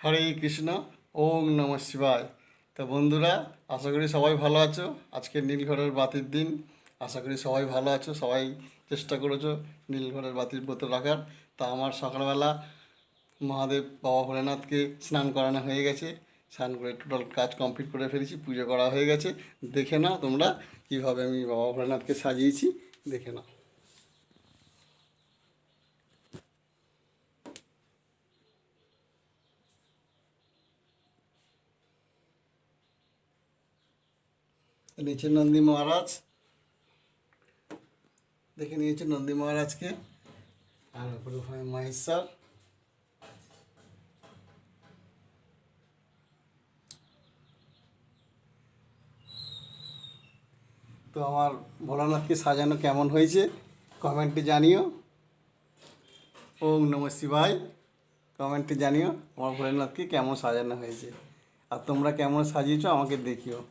হরে কৃষ্ণ। ওম নমঃ শিবায়। তো বন্ধুরা, আশা করি সবাই ভালো আছো। আজকে নীলঘরের বাতির দিন। আশা করি সবাই ভালো আছো, সবাই চেষ্টা করেছো নীলঘরের বাতির ব্রত রাখার। তা আমার সকালবেলা মহাদেব বাবা ভোলেনাথকে স্নান করানো হয়ে গেছে। স্নান করে টোটাল কাজ কমপ্লিট করে ফেলেছি, পুজো করা হয়ে গেছে। দেখে নাও তোমরা কীভাবে আমি বাবা ভোলেনাথকে সাজিয়েছি, দেখে নাও। নিচে নন্দী মহারাজ, দেখে নিয়েছে নন্দী মহারাজকে। আর উপরে হয় মহেশ্বর। তো আমার ভোলানাথকে সাজানো কেমন হয়েছে কমেন্টে জানিও। ওম নমঃ শিবায়। কমেন্টে জানিও আমার ভোলানাথকে কেমন সাজানো হয়েছে, আর তোমরা কেমন সাজিয়েছো আমাকে দেখিও।